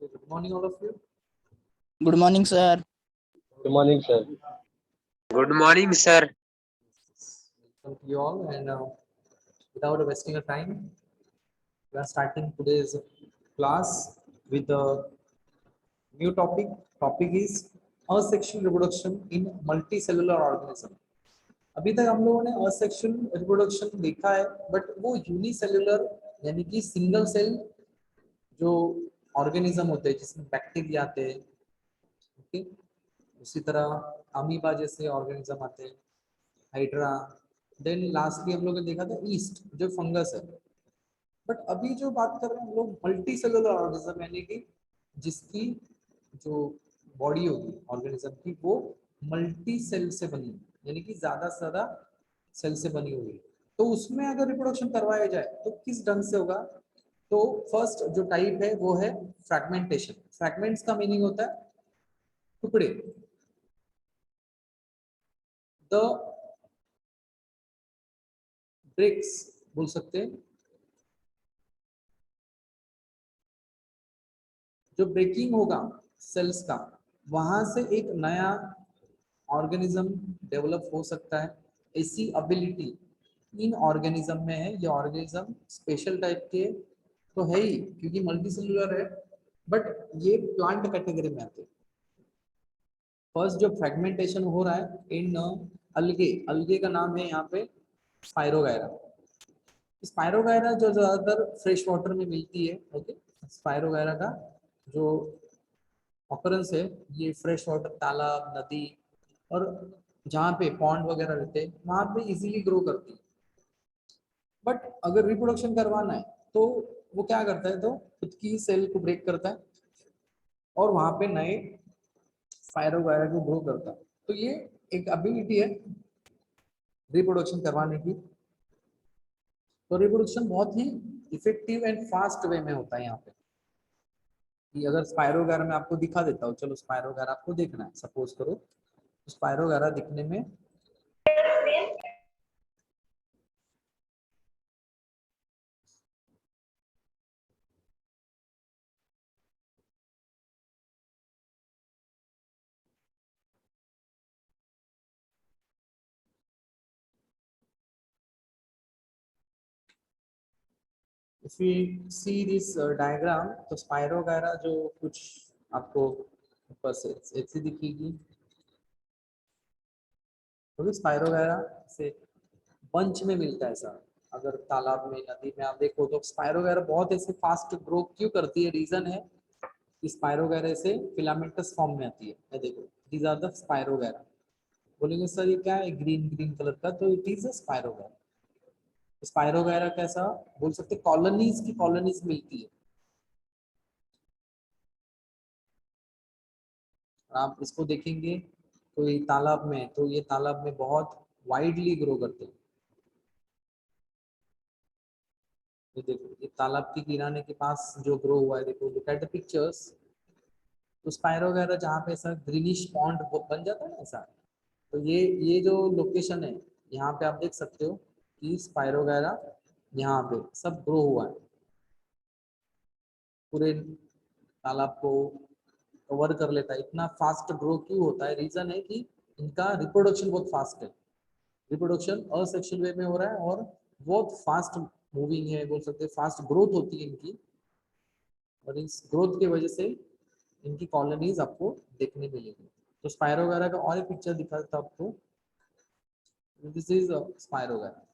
Good morning, all of you. Good morning, sir. Good morning, sir. Good morning, sir. Welcome to you all, and without wasting a time, we are starting today's class with a new topic. Topic is asexual reproduction in multicellular organism. अभी तक हम लोगों ने asexual reproduction देखा है, but वो unicellular यानी कि सिंगल सेल जो ऑर्गेनिज्म होते हैं जिसमें बैक्टीरिया आते हैं, ओके, उसी तरह अमीबा जैसे ऑर्गेनिज्म आते हैं, हाइड्रा, देन लास्टली हम लोगों ने देखा था ईस्ट जो फंगस है। बट अभी जो बात कर रहे हैं हम लोग मल्टी सेलुलर ऑर्गेनिज्म यानी कि जिसकी जो बॉडी होगी ऑर्गेनिज्म की वो मल्टी सेल से बनी यानी कि ज्यादा से ज्यादा सेल से बनी हुई है। तो उसमें अगर रिप्रोडक्शन करवाया जाए तो किस ढंग से होगा? तो फर्स्ट जो टाइप है वो है फ्रैगमेंटेशन। फ्रैगमेंट्स का मीनिंग होता है टुकड़े। द ब्रेक्स बोल सकते हैं, जो ब्रेकिंग होगा सेल्स का, वहां से एक नया ऑर्गेनिज्म डेवलप हो सकता है। ऐसी एबिलिटी इन ऑर्गेनिज्म में है। ये ऑर्गेनिज्म स्पेशल टाइप के तो है ही क्योंकि मल्टी सेलुलर है, बट ये प्लांट कैटेगरी में आते हैं। फर्स्ट जो फ्रेगमेंटेशन हो रहा है इन अलगे, अलगे का नाम है यहाँ पे स्पायरोगायरा। स्पायरोगायरा जो ज्यादातर फ्रेश वाटर में मिलती है, ओके। स्पायरोगायरा का जो ऑकरेंस है ये फ्रेश वाटर, तालाब, नदी और जहाँ पे पॉन्ड वगैरह रहते हैं वहां पे इजीली ग्रो करती है। बट अगर रिप्रोडक्शन करवाना है तो वो क्या करता है, तो खुद की सेल को ब्रेक करता है और वहां पे नए स्पायरोगायरा को ग्रो करता है। तो ये एक एबिलिटी है रिप्रोडक्शन करवाने की। तो रिप्रोडक्शन बहुत ही इफेक्टिव एंड फास्ट वे में होता है यहाँ पे। कि अगर स्पायरोगायरा में आपको दिखा देता हूँ, चलो स्पायरोगायरा आपको देखना है, सपोज करो स्पायरोगायरा दिखने में if we see this diagram, तो स्पायरोगायरा जो कुछ आपको ऊपर से ऐसी दिखेगी, क्योंकि स्पायरोगायरा से बंच में मिलता है ऐसा। अगर तालाब में, नदी में आप देखो तो स्पायरोगायरा बहुत ऐसे फास्ट ग्रो क्यों करती है? रीजन है कि स्पायरोगायरा से फिलामेंटस फॉर्म में आती है। ये देखो, दीज आर द स्पायरोगायरा। बोलेंगे सर ये क्या है ग्रीन ग्रीन कलर का? तो it is a spirogyra. Spirogyra कैसा बोल सकते, कॉलोनीज की कॉलोनीज मिलती है। आप इसको देखेंगे कोई तालाब में, तो ये तालाब में बहुत वाइडली ग्रो करते हैं। ये देखो, ये तालाब के किनारे के पास जो ग्रो हुआ है, देखो लुक एट द पिक्चर्स। तो स्पायरोगायरा जहाँ पे ऐसा ग्रीनिश पॉन्ड बन जाता है ना ऐसा, तो ये जो लोकेशन है यहाँ पे आप देख सकते हो कि स्पायरोगायरा यहाँ पे सब ग्रो हुआ है। पूरे तालाब को कवर कर लेता है। इतना फास्ट ग्रो क्यों होता है? रीजन है कि इनका रिप्रोडक्शन बहुत फास्ट है। रिप्रोडक्शन असेक्सुअल वे में हो रहा है और बहुत फास्ट मूविंग है, बोल सकते हैं फास्ट ग्रोथ होती है इनकी, और इस ग्रोथ की वजह से इनकी कॉलोनीज आपको देखने मिलेगी। तो स्पायरोगायरा का और एक पिक्चर दिखा था आपको। This is spirogyra.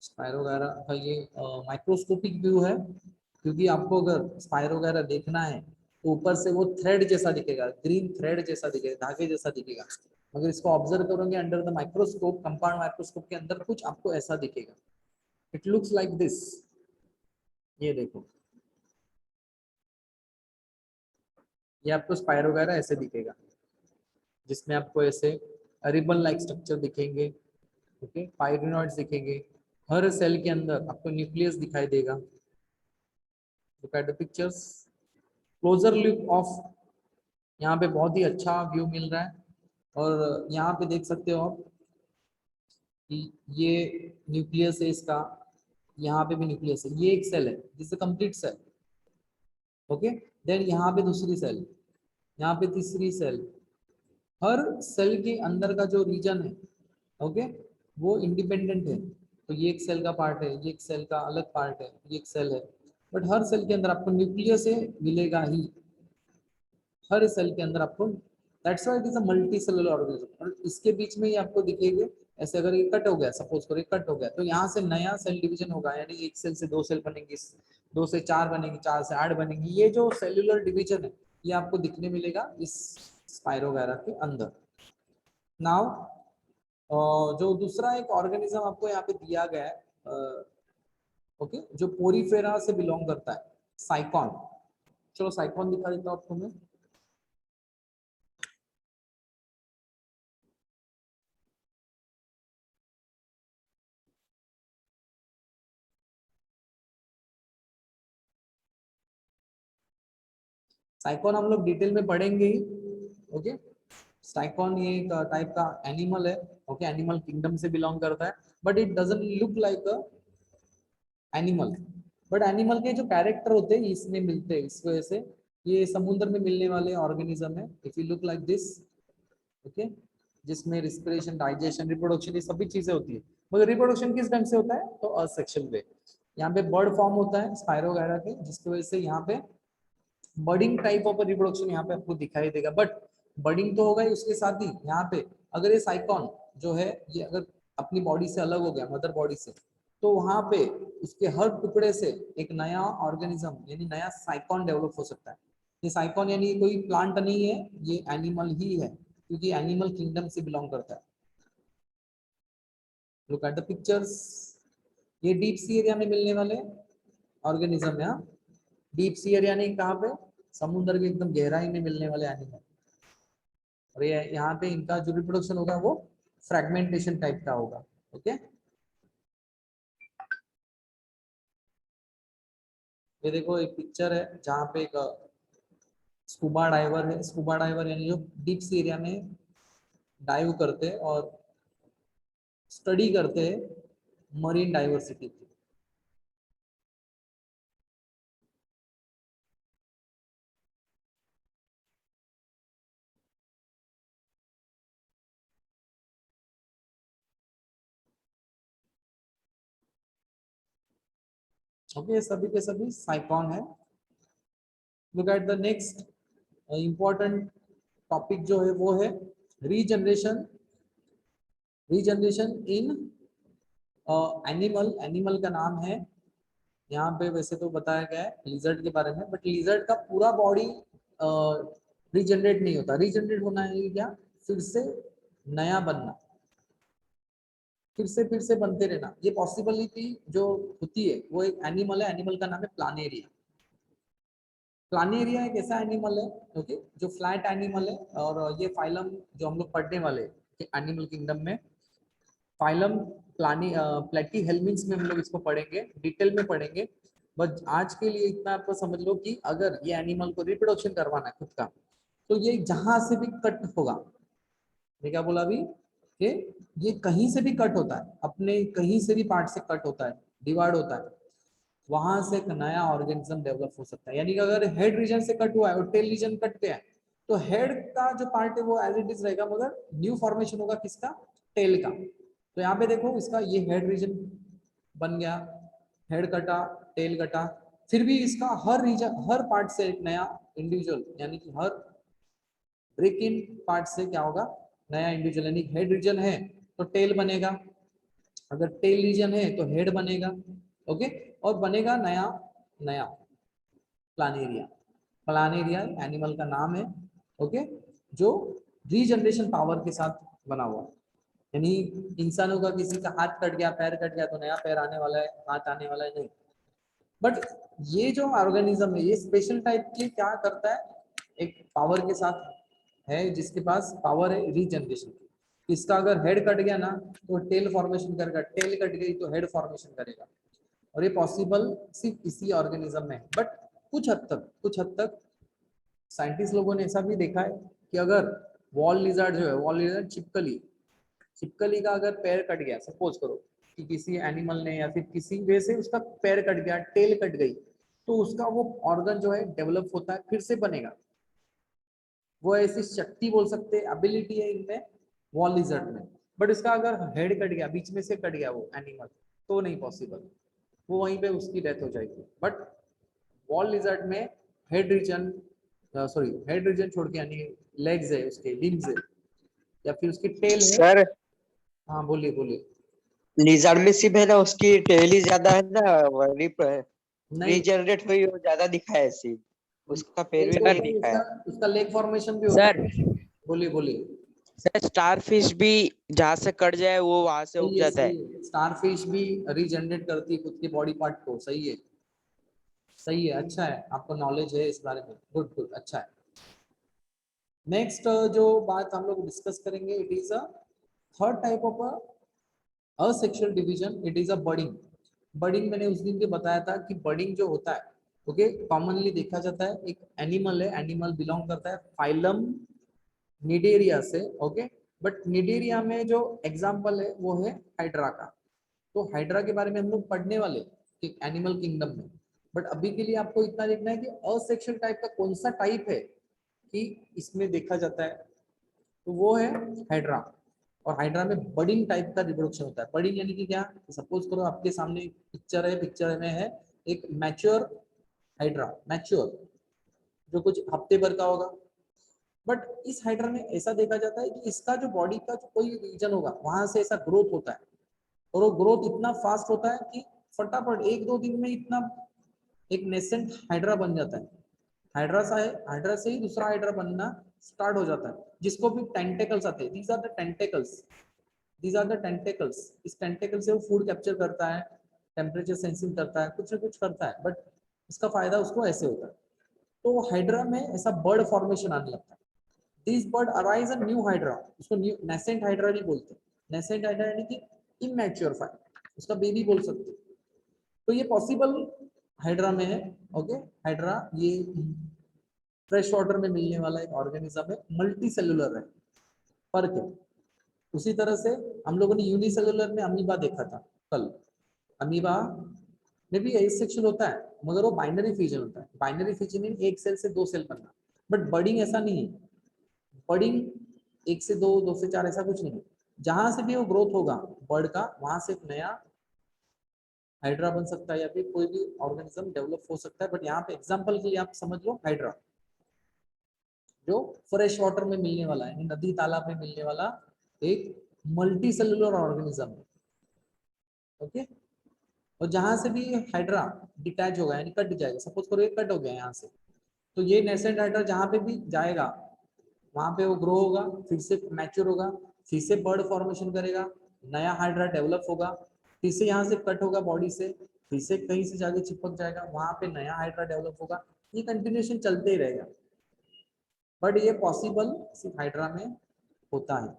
स्पायरोगायरा का ये माइक्रोस्कोपिक व्यू है, क्योंकि आपको अगर स्पायरोगायरा देखना है तो ऊपर से वो थ्रेड जैसा दिखेगा, ग्रीन थ्रेड जैसा दिखेगा, धागे जैसा दिखेगा। अगर इसको ऑब्जर्व करोगे under the microscope, compound microscope के अंदर कुछ आपको ऐसा दिखेगा। It looks like this. ये देखो, ये आपको स्पायरोगायरा ऐसे दिखेगा, जिसमें आपको ऐसे रिबन लाइक स्ट्रक्चर दिखेंगे, ओके, पायरिनॉइड्स दिखेंगे। हर सेल के अंदर आपको न्यूक्लियस दिखाई देगा। Look at the pictures, closure look of, यहाँ पे बहुत ही अच्छा व्यू मिल रहा है। और यहाँ पे देख सकते हो आप कि ये न्यूक्लियस है इसका, यहाँ पे भी न्यूक्लियस है। ये एक सेल है, this is complete cell. Okay, then यहाँ पे दूसरी सेल, यहाँ पे तीसरी सेल, हर सेल के अंदर का जो रीजन है ओके वो इंडिपेंडेंट है। तो ये एक सेल का पार्ट है, ये एक सेल का अलग पार्ट है, ये एक सेल है, बट हर सेल के अंदर आपको न्यूक्लियस है मिलेगा ही, हर सेल के अंदर आपको, that's why it is a multi cellular organism. और इसके बीच में ही आपको दिखेगा ऐसे, अगर ये कट हो गया, सपोज करो ये कट हो गया, तो यहाँ से नया सेल डिवीजन होगा, यानी एक सेल से दो सेल बनेंगे, दो से चार बनेंगी, चार से आठ बनेंगी। ये जो सेलुलर डिवीजन है ये आपको दिखने मिलेगा इस स्पाइरोगैरा के अंदर। नाउ जो दूसरा एक ऑर्गेनिज्म आपको यहाँ पे दिया गया है ओके, जो पोरीफेरा से बिलोंग करता है, साइकॉन। चलो साइकॉन दिखा देता हूँ आपको मैं। साइकॉन हम लोग डिटेल में पढ़ेंगे ही ओके। साइकॉन ये एक टाइप का एनिमल है ओके, एनिमल किंगडम से बिलोंग करता है, but it doesn't look like a animal, but animal के जो कैरेक्टर होते हैं इसमें मिलते हैं, इस वजह से ये समुद्र में मिलने वाले ऑर्गेनिज्म है। If you look like this okay, जिसमें रिस्पिरेशन, डाइजेशन, रिप्रोडक्शन ये सभी चीजें होती है, मगर रिप्रोडक्शन किस ढंग से होता है, तो असेक्सुअल वे। यहाँ पे बर्ड फॉर्म होता है स्पाइरोगैरा के, जिसकी वजह से यहाँ पे बर्डिंग टाइप ऑफ रिप्रोडक्शन यहाँ पे आपको दिखाई देगा। बट बर्डिंग तो होगा ही, उसके साथ ही यहाँ पे अगर ये साइकॉन जो है ये अगर अपनी बॉडी से अलग हो गया, मदर बॉडी से, तो वहां पे उसके हर टुकड़े से एक नया ऑर्गेनिज्म यानी नया साइकॉन डेवलप हो सकता है। ये साइकॉन यानी कोई प्लांट नहीं है, ये एनिमल ही है, क्योंकि एनिमल किंगडम से बिलोंग करता है। लुक एट द पिक्चर्स, ये डीप सी एरिया में मिलने वाले ऑर्गेनिज्म है। डीप सी एरिया यानी कहाँ पे, समुद्र के एकदम गहराई में मिलने वाले एनिमल। और ये यहाँ पे इनका जो रिप्रोडक्शन होगा वो फ्रेगमेंटेशन टाइप का होगा ओके। ये देखो एक पिक्चर है जहाँ पे एक स्कूबा डाइवर है, स्कूबा डाइवर यानी जो डीप सी एरिया में डाइव करते हैं और स्टडी करते हैं मरीन डाइवर्सिटी की। ओके, सभी के सभी साइकॉन है। Look at the next important topic जो है वो है regeneration. Regeneration in animal, animal का नाम है यहाँ पे, वैसे तो बताया गया है लिजर्ड के बारे में, बट लिजर्ड का पूरा बॉडी रीजनरेट नहीं होता। रीजनरेट होना है क्या, फिर से नया बनना, फिर से बनते रहना, ये पॉसिबिलिटी जो होती है वो एक एनिमल है, एनिमल का नाम है प्लानेरिया। प्लानेरिया एक ऐसा एनिमल है ओके जो फ्लैट एनिमल है, और ये फाइलम जो हम लोग पढ़ने वाले एनिमल किंगडम में, फाइलम प्लेटी हेलमिन्स में हम लोग इसको पढ़ेंगे, डिटेल में पढ़ेंगे। बट आज के लिए इतना आपको समझ लो कि अगर ये एनिमल को रिप्रोडक्शन करवाना है खुद का, तो ये जहां से भी कट होगा, मैं क्या बोला अभी कि ये कहीं से भी कट होता है, अपने कहीं से भी पार्ट से कट होता है, डिवाइड होता है, वहां से एक नया ऑर्गेनिज्म डेवलप हो सकता है। यानी कि अगर हेड रीजन से कट हुआ है और टेल रीजन कट गया है, तो हेड का जो पार्ट है वो एज इट इज रहेगा, मगर न्यू फॉर्मेशन होगा किसका, टेल का। तो यहाँ पे देखो इसका ये हेड रीजन बन गया, हेड कटा, टेल कटा, फिर भी इसका हर रीजन, हर पार्ट से एक नया इंडिविजुअल, यानी कि हर ब्रेक इन पार्ट से क्या होगा, नया इंडिविजुअल। यानी हेड रीजन है तो टेल बनेगा, अगर टेल रीजन है तो हेड बनेगा ओके, और बनेगा नया नया प्लानेरिया। प्लानेरिया एनिमल का नाम है ओके, जो रीजनरेशन पावर के साथ बना हुआ है। यानी इंसानों का किसी का हाथ कट गया, पैर कट गया, तो नया पैर आने वाला है, हाथ आने वाला है, नहीं। बट ये जो ऑर्गेनिज्म है ये स्पेशल टाइप की क्या करता है, एक पावर के साथ है, जिसके पास पावर है रीजनरेशन की। इसका अगर हेड कट गया ना तो टेल फॉर्मेशन करेगा, टेल कट गई तो हेड फॉर्मेशन करेगा, और ये पॉसिबल सिर्फ इसी ऑर्गेनिज्म में है। बट कुछ हद तक साइंटिस्ट लोगों ने ऐसा भी देखा है कि अगर वॉल लिजर्ड जो है, वॉल लिजर्ड छिपकली, छिपकली का अगर पैर कट गया, सपोज करो कि किसी एनिमल ने या फिर किसी वे से उसका पैर कट गया, टेल कट गई, तो उसका वो ऑर्गन जो है डेवलप होता है, फिर से बनेगा। वो ऐसी शक्ति बोल सकते हैं, एबिलिटी है इनमें वॉल लिजर्ड में। बट इसका अगर हेड कट गया, बीच में से कट गया वो एनिमल, तो नहीं पॉसिबल, वो वहीं पे उसकी डेथ हो जाएगी। बट वॉल लिजर्ड में head region, sorry head region छोड़ के, यानी लेग्स है उसके, लिम्स है, या फिर उसकी टेल है। सर हाँ बोलिए बोलिए। लिजर्ड में सिर्फ है ना, उसकी टेल ही ज्यादा है ना, नहीं, रीजनरेट हुई वो ज्यादा दिखा है सिर्फ, उसका पैर भी सर नहीं दिखा उसका है। उसका लेग फॉर्मेशन भी होता सर है। बोलिए बोलिए। सर स्टारफिश भी जहाँ से कट जाए वो वहां से उग सही है, जाता सही है। है, स्टारफिश भी रीजनरेट करती है खुद के बॉडी पार्ट को। सही है, सही है, अच्छा है, आपको नॉलेज है इस बारे में। गुड गुड, अच्छा है। नेक्स्ट जो बात हम लोग डिस्कस करेंगे, it is a third type of a asexual division, it is a budding. Budding मैंने उस दिन भी बताया था कि बर्डिंग जो होता है, ओके, कॉमनली देखा जाता है, एक एनिमल है, एनिमल बिलोंग करता है फाइलम निडेरिया से, ओके। बट निडेरिया में जो एग्जाम्पल है वो है हाइड्रा का। तो हाइड्रा के बारे में हम लोग पढ़ने वाले कि एनिमल किंगडम में। बट अभी के लिए आपको इतना देखना है कि असेक्सुअल टाइप का कौन सा टाइप है कि इसमें देखा जाता है, तो वो है हाइड्रा। और हाइड्रा में बर्डिंग टाइप का रिप्रोडक्शन होता है। बर्डिंग यानी कि क्या, सपोज करो आपके सामने पिक्चर है, पिक्चर में है एक मैच्योर हाइड्रा, मैच्योर, जो कुछ हफ्ते भर का होगा। बट इस हाइड्रा में ऐसा देखा जाता है कि इसका जो बॉडी का जो कोई रीजन होगा वहां से ऐसा ग्रोथ होता है, और वो ग्रोथ इतना फास्ट होता है कि फटाफट एक दो दिन में इतना एक नेसेंट हाइड्रा बन जाता है। हाइड्रा से ही दूसरा हाइड्रा बनना स्टार्ट हो जाता है, जिसको भी टेंटेकल्स आते हैं। These are the tentacles, these are the tentacles. इस टेंटेकल से वो फूड कैप्चर करता है, टेम्परेचर सेंसिंग करता है, कुछ ना कुछ करता है, बट इसका फायदा उसको ऐसे होता है। तो हाइड्रा में ऐसा बर्ड फॉर्मेशन आने लगता है। This bird arise a new hydra, उसको न्यू नेसेंट हाइड्रा नहीं बोलते। नेसेंट हाइड्रा यानी कि इमैच्योर फाइल, उसका बेबी बोल सकते हैं। तो ये पॉसिबल हाइड्रा में है, ओके। हाइड्रा ये फ्रेश वाटर में मिलने वाला एक ऑर्गेनिज्म है, मल्टी सेलुलर है, फर्क है। उसी तरह से हम लोगों ने यूनिसेलुलर में अमीबा देखा था कल। अमीबा में भी एसेक्सुअल होता है, मगर वो बाइनरी फिजन होता है। बाइनरी फिजन मीन एक सेल से दो सेल बनना। बट बर्डिंग ऐसा नहीं है। बर्डिंग एक से दो, दो से चार, ऐसा कुछ नहीं है। जहां से भी वो ग्रोथ होगा बर्ड का, वहां से एक नया हाइड्रा बन सकता है, या फिर कोई भी ऑर्गेनिज्म डेवलप हो सकता है। बट यहाँ पे एग्जांपल के लिए आप समझ लो हाइड्रा, जो फ्रेश वाटर में मिलने वाला है, नदी तालाब में मिलने वाला एक मल्टी सेलुलर ऑर्गेनिज्म है, ओके। और जहां से भी हाइड्रा डिटैच होगा, यानी कट जाएगा, सपोज करो ये कट हो गया यहाँ से, तो ये नेसेंट हाइड्रा जहां पे भी जाएगा वहां पे वो ग्रो होगा, फिर से मैच्योर होगा, फिर से बर्ड फॉर्मेशन करेगा, नया हाइड्रा डेवलप होगा, फिर से यहाँ से कट होगा बॉडी से, फिर से कहीं से जाके चिपक जाएगा, वहां पे नया हाइड्रा डेवलप होगा। ये कंटिन्यूएशन चलते ही रहेगा। बट ये पॉसिबल सिर्फ हाइड्रा में होता है।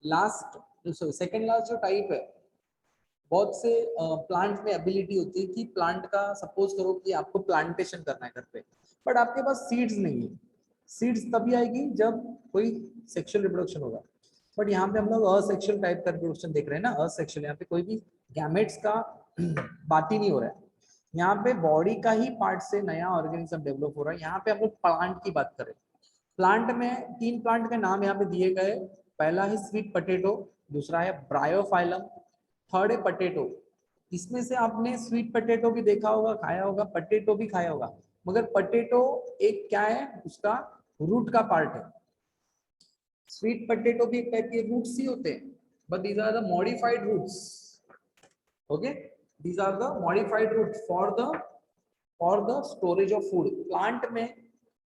लास्ट, सेकेंड लास्ट जो टाइप है, बहुत से प्लांट में एबिलिटी होती है कि प्लांट का, सपोज करो कि आपको प्लांटेशन करना है घर पे, बट आपके पास सीड्स नहीं है। सीड्स तभी आएगी जब कोई सेक्सुअल रिप्रोडक्शन होगा। बट यहाँ पे हम लोग असेक्सुअल टाइप का रिप्रोडक्शन देख रहे हैं ना, असेक्सुअल, यहाँ पे कोई भी गैमेट्स का बात ही नहीं हो रहा है। यहाँ पे बॉडी का ही पार्ट से नया ऑर्गेनिज्म डेवलप हो रहा है। यहाँ पे हम लोग प्लांट की बात करें, प्लांट में तीन प्लांट के नाम यहाँ पे दिए गए। पहला है स्वीट पोटैटो, दूसरा है ब्रायोफाइलम, थर्ड है पोटैटो। इसमें से आपने स्वीट पोटैटो भी देखा होगा, खाया होगा, पोटैटो भी खाया होगा। मगर पोटैटो एक क्या है, उसका रूट का पार्ट है। स्वीट पोटैटो भी एक टाइप के रूट्स ही होते हैं, but these are the modified roots, okay. These are the modified roots for the storage of food.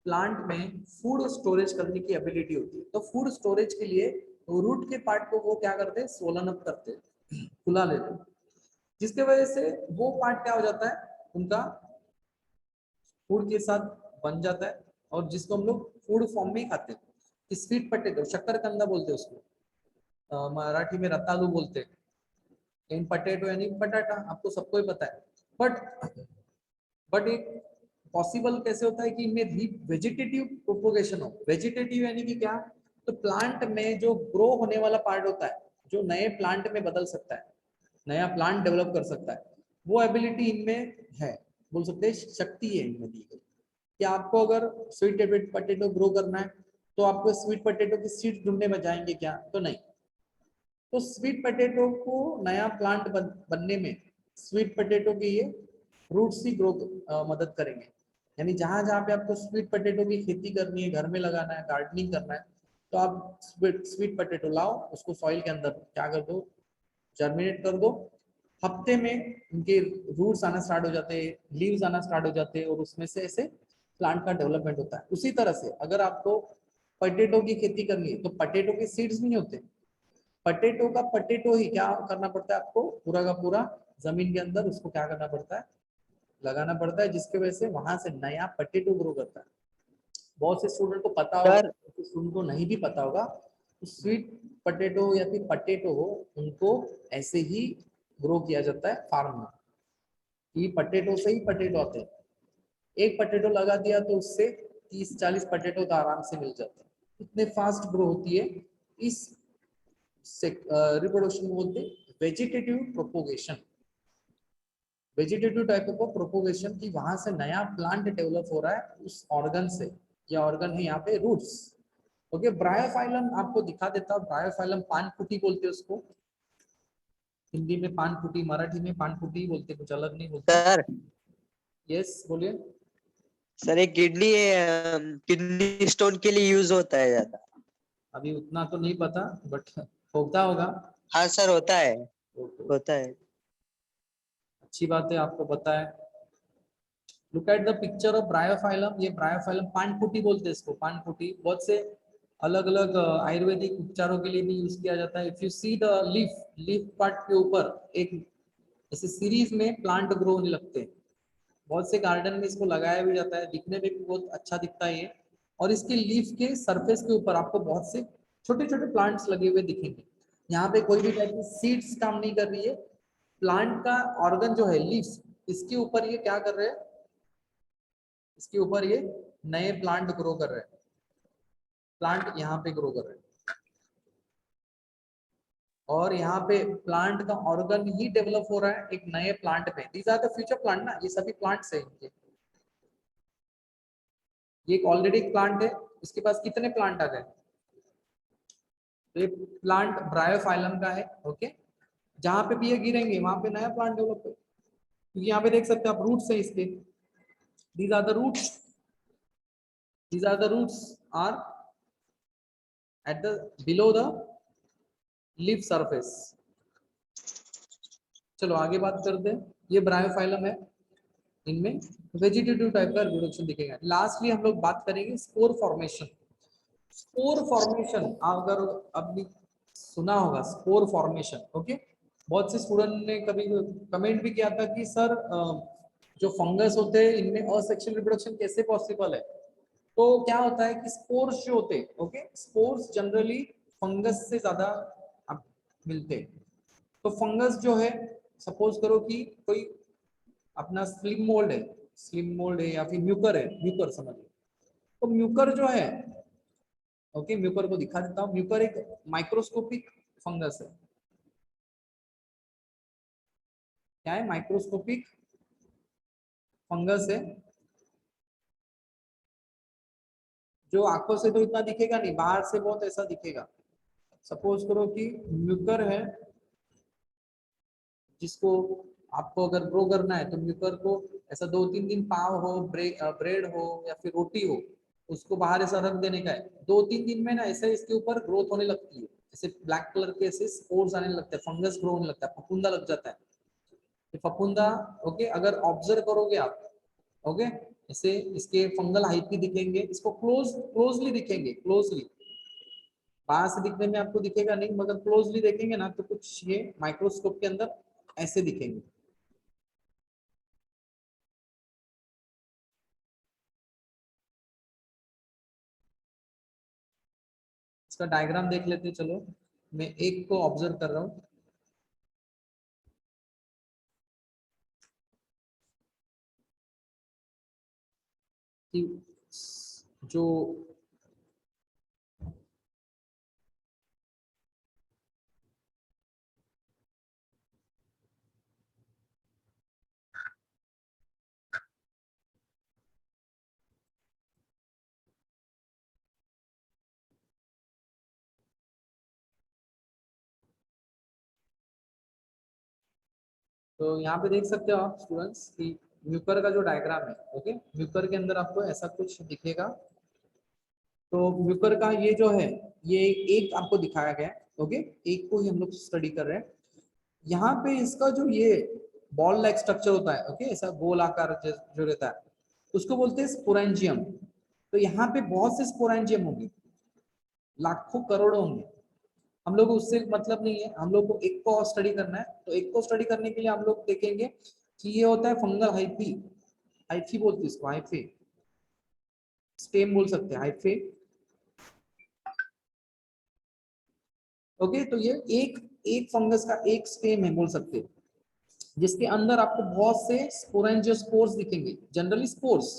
Plant में फूड स्टोरेज करने की एबिलिटी होती है। तो फूड स्टोरेज के लिए रूट के पार्ट को वो क्या करते हैं, सोलन अप करते हैं, खुला लेते हैं, जिसके वजह से वो पार्ट क्या हो जाता है, उनका फूड के साथ बन जाता है, और जिसको हम लोग फूड फॉर्म में ही खाते हैं। स्वीट पोटैटो, शक्करकंदा बोलते हैं उसको, मराठी में रतालू बोलते हैं। इन पोटैटो यानी बटाटा, आपको सबको ही पता है। बट एक पॉसिबल कैसे होता है कि इनमें वेजिटेटिव प्रोपोगेशन हो। वेजिटेटिव यानी कि क्या, तो प्लांट में जो ग्रो होने वाला पार्ट होता है, जो नए प्लांट में बदल सकता है, नया प्लांट डेवलप कर सकता है, वो एबिलिटी इनमें है। बोल सकते हैं शक्ति है इनमें दी गई कि आपको अगर स्वीट पोटैटो ग्रो करना है तो आपको स्वीट पोटैटो की सीड्स ढूंढने में जाएंगे क्या? तो नहीं। तो स्वीट पोटैटो को नया प्लांट बनने में स्वीट पोटैटो के ये रूट्स ही ग्रो मदद करेंगे। यानी जहां जहां पे आपको स्वीट पोटैटो की खेती करनी है, घर में लगाना है, गार्डनिंग करना है, तो आप स्वीट पोटैटो लाओ, उसको सॉइल के अंदर क्या कर दो, जर्मिनेट कर दो। हफ्ते में उनके रूट्स आना स्टार्ट हो जाते हैं, लीव्स आना स्टार्ट हो जाते हैं और उसमें से ऐसे प्लांट का डेवलपमेंट होता है। उसी तरह से अगर आपको पोटैटो की खेती करनी है तो पोटैटो के सीड्स नहीं होते, पटेटो का पटेटो ही क्या करना पड़ता है आपको, पूरा का पूरा जमीन के अंदर उसको क्या करना पड़ता है, लगाना पड़ता है, जिसकी वजह से वहां से नया पटेटो ग्रो करता है। बहुत से स्टूडेंट को पता होगा, सर स्टूडेंट को नहीं भी पता होगा, तो स्वीट पटेटो या फिर पटेटो हो उनको ऐसे ही ग्रो किया जाता है फार्म में, कि पटेटो से ही पटेटो आते हैं। एक पटेटो लगा दिया तो उससे 30-40 पटेटो तो आराम से मिल जाते हैं, इतने फास्ट ग्रो होती है। इस रिप्रोडक्शन को बोलते हैं vegetative propagation. Vegetative type of propagation की वहां से नया प्लांट डेवलप हो रहा है उस ऑर्गन से। ये ऑर्गन है यहाँ पे रूट्स। ओके, ब्रायोफाइलम आपको दिखा देता हूँ। ब्रायोफाइलम पानपुटी बोलते हैं उसको, हिंदी में पानपुटी, मराठी में पानपुटी बोलते, कुछ अलग नहीं बोलते। सर यस बोलिए। सर ये किडनी स्टोन के लिए यूज होता है ज्यादा। अभी उतना तो नहीं पता बट होता होगा। हाँ सर होता है, तो होता है। अच्छी बात है, आपको पता है। Look at the picture of Bryophyllum. ये ब्रायोफाइलम पानपुटी बोलते हैं इसको, पानपुटी। बहुत से अलग अलग आयुर्वेदिक उपचारों के लिए भी यूज किया जाता है। If you see the leaf, leaf part के ऊपर एक ऐसे सीरीज में प्लांट ग्रो होने लगते हैं। बहुत से गार्डन में इसको लगाया भी जाता है, दिखने में भी बहुत अच्छा दिखता है ये। और इसके लीफ के सरफेस के ऊपर आपको बहुत से छोटे छोटे प्लांट्स लगे हुए दिखेंगे। यहाँ पे कोई भी टाइप की सीड्स काम नहीं कर रही है, प्लांट का ऑर्गन जो है लीव्स, इसके ऊपर ये क्या कर रहे हैं, इसके ऊपर ये नए प्लांट ग्रो कर रहे हैं। प्लांट यहाँ पे ग्रो कर रहे हैं और यहाँ पे प्लांट का ऑर्गन ही डेवलप हो रहा है एक नए प्लांट में। These are the future plant ना, ये सभी प्लांट्स है इनके। ये एक ऑलरेडी प्लांट है, इसके पास कितने प्लांट आ गए, तो ये प्लांट ब्रायोफाइलम का है। ओके, जहां पे भी ये गिरेंगे वहां पे नया प्लांट डेवलप हो, क्योंकि यहाँ पे देख सकते हैं आप रूट्स है इसके। These are the roots, these are the roots are at the below the leaf surface। चलो आगे बात करते हैं। ये ब्रायोफाइलम है, इनमें वेजिटेटिव टाइप का रिप्रोडक्शन दिखेगा। लास्टली हम लोग बात करेंगे स्पोर फॉर्मेशन। स्पोर फॉर्मेशन अगर आपने सुना होगा, स्पोर फॉर्मेशन। ओके, बहुत से स्टूडेंट ने कभी कमेंट भी किया था कि सर जो फंगस होते हैं इनमें असेक्सुअल रिप्रोडक्शन कैसे पॉसिबल है। तो क्या होता है कि स्पोर्स जो होते हैं, ओके, स्पोर्स जनरली फंगस से ज्यादा मिलते हैं। तो फंगस जो है, सपोज करो कि कोई अपना स्लिम मोल्ड है, स्लिम मोल्ड है या फिर म्यूकर है, म्यूकर समझिए। तो म्यूकर जो है, ओके, म्यूकर को दिखा देता हूँ। म्यूकर एक माइक्रोस्कोपिक फंगस है। क्या है? माइक्रोस्कोपिक फंगस है जो आंखों से तो इतना दिखेगा नहीं, बाहर से बहुत ऐसा दिखेगा। सपोज करो कि म्यूकर है जिसको आपको अगर ग्रो करना है तो म्यूकर को ऐसा 2-3 दिन पाव हो, ब्रेड हो या फिर रोटी हो, उसको बाहर ऐसा रख देने का है। 2-3 दिन में ना ऐसे इसके ऊपर ग्रोथ होने लगती है, ऐसे ब्लैक कलर के ऐसे स्पोर्स आने लगते हैं, फंगस ग्रो होने लगता है, फफूंदा लग जाता है। ये फफूंदा, ओके, अगर ऑब्जर्व करोगे आप, ओके, ऐसे इसके फंगल हाइपी दिखेंगे, इसको क्लोजली दिखेंगे, क्लोजली। बाहर से दिखने में आपको दिखेगा नहीं, मगर क्लोजली देखेंगे ना तो कुछ ये माइक्रोस्कोप के अंदर ऐसे दिखेंगे। इसका डायग्राम देख लेते हैं। चलो मैं एक को ऑब्जर्व कर रहा हूँ कि जो तो यहाँ पे देख सकते हो आप स्टूडेंट्स कि म्यूकर का जो डायग्राम है, ओके, म्यूकर के अंदर आपको ऐसा कुछ दिखेगा। तो म्यूकर का ये जो है, ये एक आपको दिखाया गया है, ओके, एक को ही हम लोग स्टडी कर रहे हैं। यहाँ पे इसका जो ये बॉल लाइक स्ट्रक्चर होता है, ओके, ऐसा गोल आकार जो रहता है, उसको बोलते हैं स्पोरेंजियम। तो यहाँ पे बहुत से स्पोरेंजियम होंगे, लाखों करोड़ों होंगे। हम लोग को उससे मतलब नहीं है, हम लोग को एक को स्टडी करना है। तो एक को स्टडी करने के लिए हम लोग देखेंगे कि ये होता है फंगल हाइफी, हाइफी बोलते हैं इसको, हाइफे, स्टेम बोल सकते हैं, हाइफे। ओके, तो ये एक एक फंगस का एक स्टेम है बोल सकते हैं, जिसके अंदर आपको बहुत से स्पोरेंजियोस्पोर्स दिखेंगे, generally spores,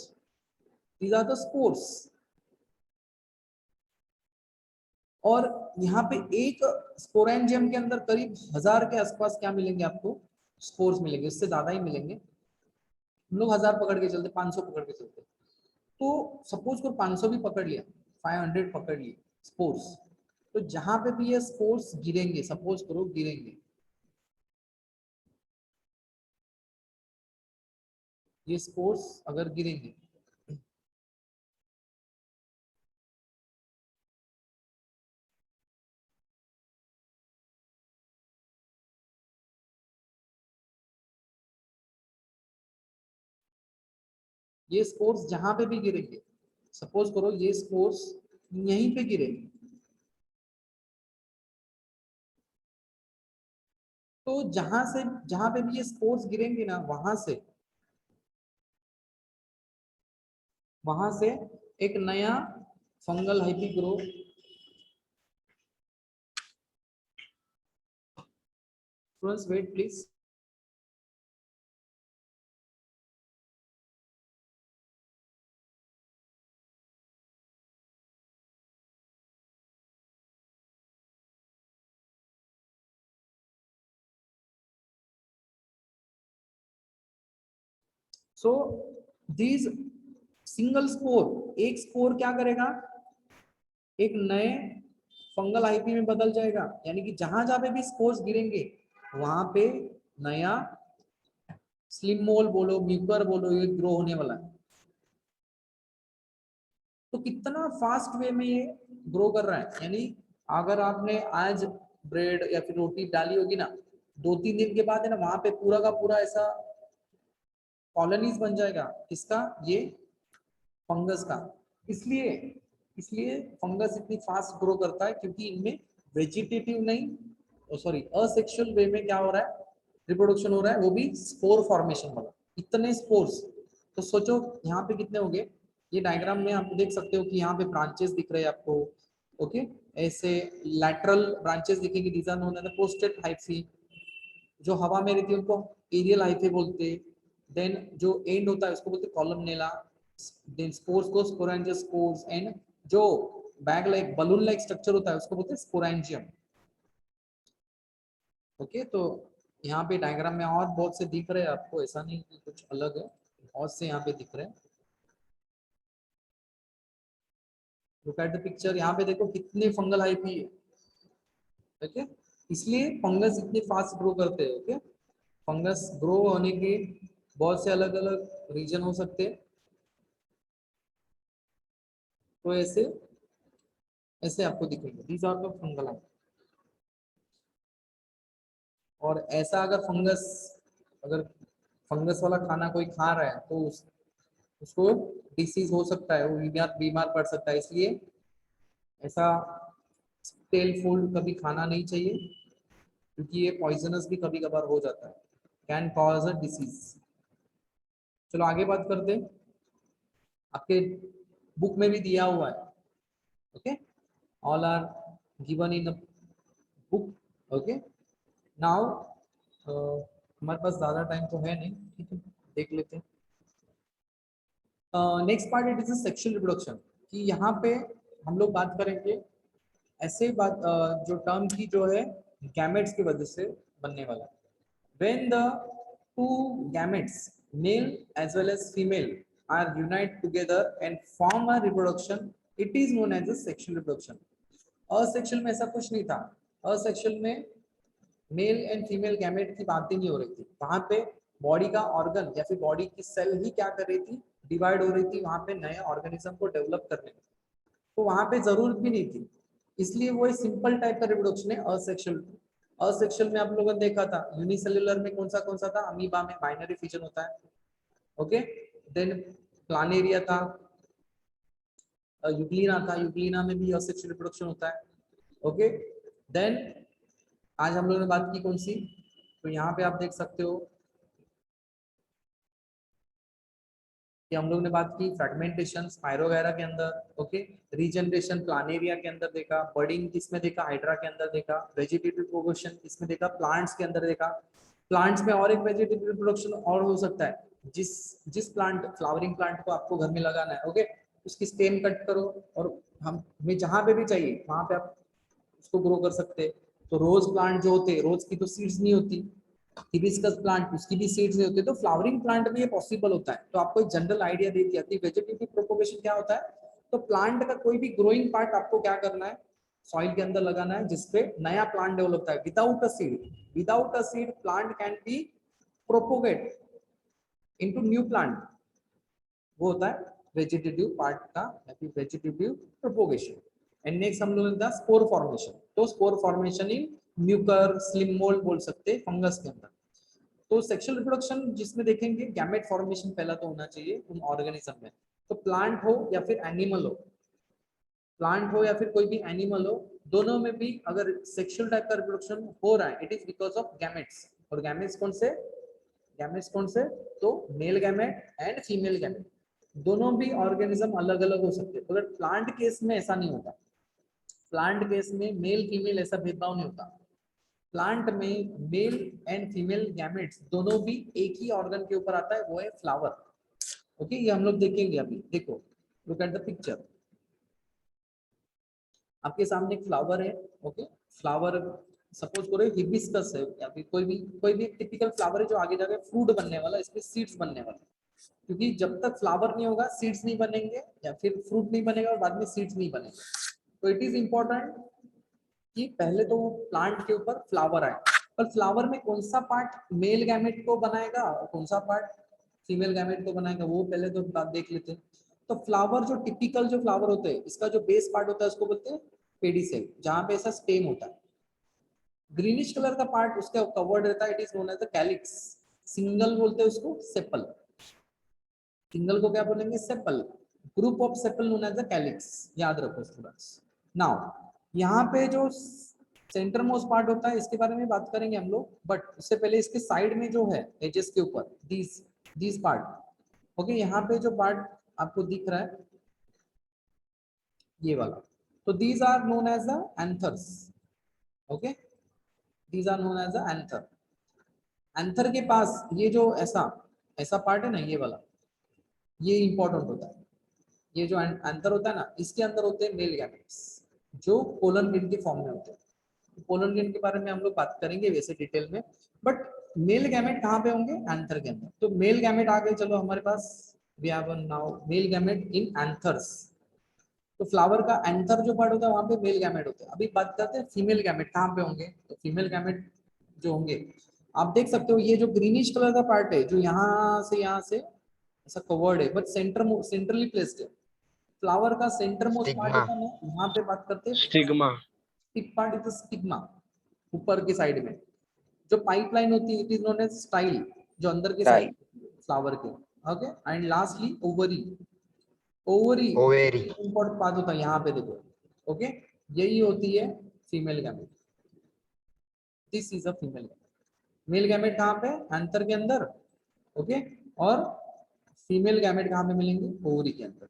these are the spores. और यहाँ पे एक स्पोरेंजियम के अंदर करीब 1000 के आसपास क्या मिलेंगे आपको, स्पोर्स मिलेंगे, उससे ज्यादा ही मिलेंगे। हम लोग 1000 पकड़ के चलते, 500 पकड़ के चलते। तो सपोज को 500 भी पकड़ लिया, 500 पकड़ लिए स्पोर्स, तो जहां पे भी ये स्पोर्स गिरेंगे, सपोज करो गिरेंगे, ये स्पोर्स अगर गिरेंगे, ये स्पोर्स जहां पे भी गिरेंगे, सपोज करो ये स्पोर्स यहीं पे गिरे, तो जहां पे भी ये स्पोर्स गिरेंगे ना, वहां से एक नया fungal hyphae grow. Students wait please. So these single spore, एक स्पोर क्या करेगा, एक नए फंगल आईपी में बदल जाएगा, यानी कि जहां जहां पे भी स्पोर्स गिरेंगे वहां पे नया स्लिम मोल बोलो, म्यूकर बोलो, ये ग्रो होने वाला है। तो कितना फास्ट वे में ये ग्रो कर रहा है, यानी अगर आपने आज ब्रेड या फिर रोटी डाली होगी ना, 2-3 दिन के बाद है ना, वहां पे पूरा का पूरा ऐसा कॉलोनीज बन जाएगा, किसका, ये फंगस का। इसलिए इसलिए फंगस इतनी फास्ट ग्रो करता है, क्योंकि इनमें वेजिटेटिव नहीं, सॉरी असेक्सुअल वे में क्या हो रहा है, रिप्रोडक्शन हो रहा है, वो भी स्पोर फॉर्मेशन वाला, इतने स्पोर्स। तो सोचो यहाँ पे कितने हो गए। ये डायग्राम में आप देख सकते हो कि यहाँ पे ब्रांचेस दिख रहे हैं आपको, ओके, ऐसे लैटरल ब्रांचेस दिखेंगे, these are known as posted hyphae. जो हवा में रहती है उनको एरियल हाइफे बोलते हैं। देन जो एंड होता है उसको बोलते हैं कॉलमनेला। देन स्पोर्स को स्पोरेंजियोस्पोर्स, एंड जो bag like balloon like structure होता है उसको बोलते हैं स्पोरेंजियम। ओके, तो यहाँ पे डायग्राम में और बहुत से दिख रहे हैं आपको, ऐसा नहीं कि कुछ अलग है, बहुत से यहाँ पे दिख रहे हैं। लुक एट द पिक्चर, यहाँ पे देखो कितने फंगल हाइफी है, ओके, इसलिए फंगस इतने फास्ट ग्रो करते हैं। ओके, फंगस ग्रो होने के बहुत से अलग अलग रीजन हो सकते हैं। तो ऐसे ऐसे आपको दिखेंगे, these are the fungal hyphae. और ऐसा अगर फंगस वाला खाना कोई खा रहा है तो उसको डिसीज हो सकता है, वो बीमार पड़ सकता है। इसलिए ऐसा तेल फूड कभी खाना नहीं चाहिए, क्योंकि ये पॉइजनस भी कभी कभार हो जाता है, कैन कॉज अ डिसीज। चलो आगे बात करते हैं, आपके बुक में भी दिया हुआ है, okay, all are given in a book. Okay, now हमारे पास ज्यादा टाइम तो है नहीं, ठीक है, देख लेते हैं। Next part it is sexual reproduction, कि यहाँ पे हम लोग बात करेंगे ऐसे बात जो टर्म की जो है गैमेट्स की वजह से बनने वाला। When the two gametes male as well as female are unite together and form a reproduction, it is known as a sexual reproduction. Asexual में ऐसा कुछ नहीं था, असेक्सुअल में मेल एंड फीमेल गैमेट की बात ही नहीं हो रही थी वहां पे। बॉडी का ऑर्गन या फिर बॉडी की सेल ही क्या कर रही थी, डिवाइड हो रही थी वहां पे नए ऑर्गेनिज्म को डेवलप करने में। तो वहां पे जरूरत भी नहीं थी, इसलिए वो एक सिंपल टाइप का रिप्रोडक्शन है असेक्सुअल। असेक्सुअल में आप लोगों ने देखा था यूनिसेल्युलर में कौन सा था, अमीबा में बाइनरी फिजन होता है। ओके, देन प्लानेरिया था, यूग्लिना था, यूग्लिना में भी असेक्सुअल रिप्रोडक्शन होता है। ओके, देन आज हम लोगों ने बात की कौन सी, तो यहाँ पे आप देख सकते हो कि हम लोग ने बात की फ्रेगमेंटेशन स्पाइरोगैरा के अंदर। ओके, रीजनरेशन प्लानेरिया के अंदर देखा, बर्डिंग किसमें देखा, हाइड्रा के अंदर देखा, वेजिटेटिव प्रोपोगेशन इसमें देखा, प्लांट्स के अंदर देखा। प्लांट्स में और एक वेजिटेटिव प्रोडक्शन और हो सकता है, जिस जिस प्लांट फ्लावरिंग प्लांट को आपको घर में लगाना है, ओके, उसकी स्टेम कट करो और हमें जहां पे भी चाहिए वहां पे आप उसको ग्रो कर सकते हैं। तो रोज प्लांट जो होते हैं, रोज की तो सीड्स नहीं होती, हिबिस्कस प्लांट उसकी भी सीड्स नहीं होती, तो फ्लावरिंग प्लांट में ये पॉसिबल होता है। तो आपको एक जनरल आइडिया दे दिया कि वेजिटेटिव प्रोपोगेशन क्या होता है। तो प्लांट का कोई भी ग्रोइंग पार्ट आपको क्या करना है, सॉइल के अंदर लगाना है जिसपे नया प्लांट डेवलप होता है without a seed. Without a seed plant can be propagate into new plant, वो होता है वेजिटेटिव पार्ट का या फिर वेजिटेटिव प्रोपोगेशन। एंड नेक्स्ट हम लोग था स्पोर फॉर्मेशन। तो स्पोर फॉर्मेशन इन म्यूकर स्लिम मोल्ड बोल सकते हैं फंगस के अंदर। तो सेक्सुअल रिप्रोडक्शन जिसमें देखेंगे गैमेट फॉर्मेशन पहला तो होना चाहिए उन ऑर्गेनिज्म में। तो प्लांट हो या फिर एनिमल हो, प्लांट हो या फिर कोई भी एनिमल हो, दोनों में भी अगर सेक्सुअल टाइप का रिप्रोडक्शन हो रहा है it is because of gametes. और गैमेट्स कौन से, गैमेट्स कौन से, तो male gamete and female gamete. दोनों भी ऑर्गेनिज्म अलग अलग हो सकते हैं, अगर प्लांट केस में ऐसा नहीं होता। प्लांट केस में मेल फीमेल ऐसा भेदभाव नहीं होता। प्लांट में मेल एंड फीमेल गैमेट्स दोनों भी एक ही ऑर्गन के ऊपर आता है, वो है फ्लावर। ओके, ये हम लोग देखेंगे अभी। देखो, लुक एट द पिक्चर। आपके सामने एक फ्लावर है। ओके, फ्लावर सपोज करो हिबिस्कस है या फिर कोई भी टिपिकल फ्लावर है जो आगे जाकर फ्रूट बनने वाला, इसमें सीड्स बनने वाला। क्योंकि जब तक फ्लावर नहीं होगा सीड्स नहीं बनेंगे, या फिर फ्रूट नहीं बनेगा और बाद में सीड्स नहीं बनेंगे। तो इट इज इम्पोर्टेंट कि पहले तो प्लांट के ऊपर फ्लावर आए, पर फ्लावर में कौन सा पार्ट मेल गैमेट को बनाएगा और कौन सा पार्ट फीमेल गैमेट को बनाएगा, वो पहले तो बात देख लेते हैं। तो फ्लावर जो टिपिकल जो फ्लावर होते हैं, इसका जो बेस पार्ट होता है उसको बोलते हैं पेडिसेल, जहां पे ऐसा स्टेम होता है। ग्रीनिश कलर का पार्ट उसके कवर्ड रहता है, it is known as the calyx. Single बोलते हैं उसको सेपल, सिंगल को क्या बोलेंगे, sepal. Group of sepal known as the calyx, याद रखो स्टूडेंट्स। नाउ यहाँ पे जो सेंटर मोस्ट पार्ट होता है इसके बारे में बात करेंगे हम लोग, बट उससे पहले इसके साइड में जो है एजेस के ऊपर दीज पार्ट। ओके, यहाँ पे जो पार्ट आपको दिख रहा है ये वाला, तो these are known as the anthers. Okay, these are known as the anther. Anther के पास ये जो ऐसा ऐसा पार्ट है ना, ये वाला, ये इंपॉर्टेंट होता है। ये जो एंथर होता है ना, इसके अंदर होते हैं मेल गैमेट्स जो पोलन ग्रेन के फॉर्म में होते हैं। पोलन ग्रेन के बारे में हम लोग बात करेंगे वैसे डिटेल में, बट मेल गैमेट कहाँ पे होंगे, एंथर के अंदर। तो मेल गैमेट आ गए, चलो हमारे पास we have now male gamete in anthers. तो फ्लावर का एंथर जो पार्ट होता है वहां पे मेल गैमेट होते हैं। अभी बात करते हैं फीमेल गैमेट कहाँ पे होंगे। तो फीमेल गैमेट जो होंगे, आप देख सकते हो ये जो ग्रीनिश कलर का पार्ट है जो यहाँ से ऐसा कवर्ड है बट सेंट्रली प्लेस्ड है। फ्लावर का सेंटर मोस्ट पार्ट स्टिग्मा, होता है ना, यहाँ पे बात करते हैं stigma. Tip part is stigma, ऊपर के साइड में जो पाइपलाइन होती है it is known as style, जो अंदर के साइड फ्लावर के। Okay, and lastly ovary. Ovary ovary. Important बात होता है यहाँ पे देखो। ओके, यही होती है female gamete. This is a female gamete. Male gamete कहाँ पे, एंथर के अंदर। ओके, और फीमेल गैमेट कहाँ पे मिलेंगे, ओवरी के अंदर।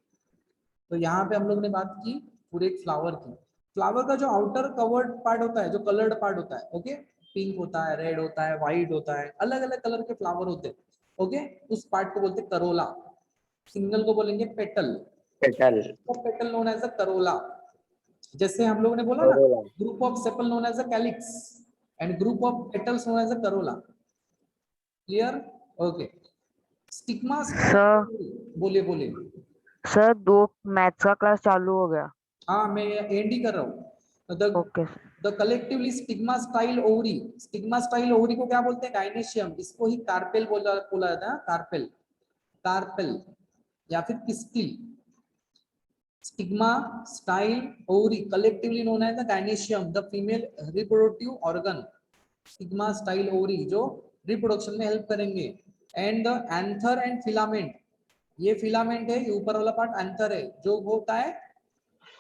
तो यहाँ पे हम लोग ने बात की पूरे एक फ्लावर की। फ्लावर का जो आउटर कवर्ड पार्ट होता है, जो कलर्ड पार्ट होता है, ओके, पिंक होता है, रेड होता है, व्हाइट होता है, अलग अलग कलर के फ्लावर होते हैं। ओके, उस पार्ट को बोलते हैं करोला। सिंगल को बोलेंगे petal. Petal. Petal known as a corolla. जैसे हम लोगों ने बोला ना, corolla. Group of sepal known as a calyx and group of petals known as a corolla. Clear, okay. Stigma, sir बोलिए बोलिए। सर 2 मैथ्स का क्लास चालू हो गया। हाँ, मैं एंड ही कर रहा हूँ। Okay the collectively stigma style ovary, stigma style ovary को क्या बोलते हैं? गाइनेशियम। इसको ही कार्पेल बोला जाता है, कार्पेल, कार्पेल या फिर pistil. Stigma style ovary collectively known as the gynoecium, the female reproductive organ. Stigma style ovary जो रिप्रोडक्शन में हेल्प करेंगे। And the anther and filament, ये फिलामेंट है, ये ऊपर वाला पार्ट एंथर है, जो होता है,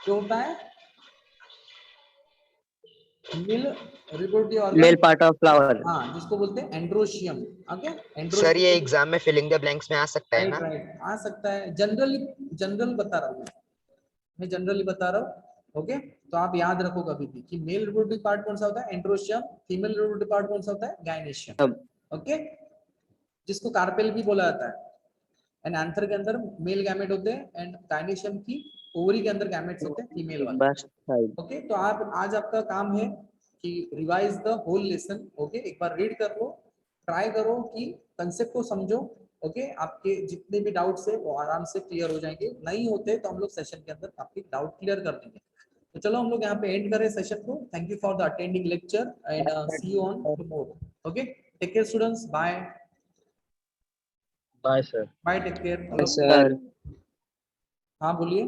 जो होता है male reproductive organ, male part of flower. हाँ, जिसको बोलते हैं एंड्रोशियम। Okay, sir androecium. ये एग्जाम में फिलिंग द ब्लैंक्स में आ सकता है राइट ना? राइट, आ सकता है। जनरली, जनरल बता रहा हूँ मैं जनरली बता रहा हूँ। ओके, तो आप याद रखो कभी भी कि मेल रिप्रोडक्टिव पार्ट कौन सा होता है? एंड्रोशियम। फीमेल रिप्रोडक्टिव पार्ट कौन सा होता है? गायनेशियम। ओके, जिसको कार्पेल भी बोला जाता है। एंड एंथर के अंदर मेल गैमेट होते हैं एंड गायनेशियम की ओवरी के अंदर गैमेट्स होते हैं फीमेल वाले। बस साइड। ओके, तो आप आज आपका काम है कि revise the whole lesson. Okay, एक बार रीड कर लो, ट्राई करो कि कंसेप्ट को समझो। ओके, आपके जितने भी डाउट्स है वो आराम से क्लियर हो जाएंगे। नहीं होते तो हम लोग सेशन के अंदर आपके डाउट क्लियर कर देंगे। तो चलो हम लोग यहाँ पे एंड करें सेशन को। Thank you for the attending lecture and see you on tomorrow. Okay, take care students, bye bye sir. Bye, take care. Hello, sir हाँ बोलिए।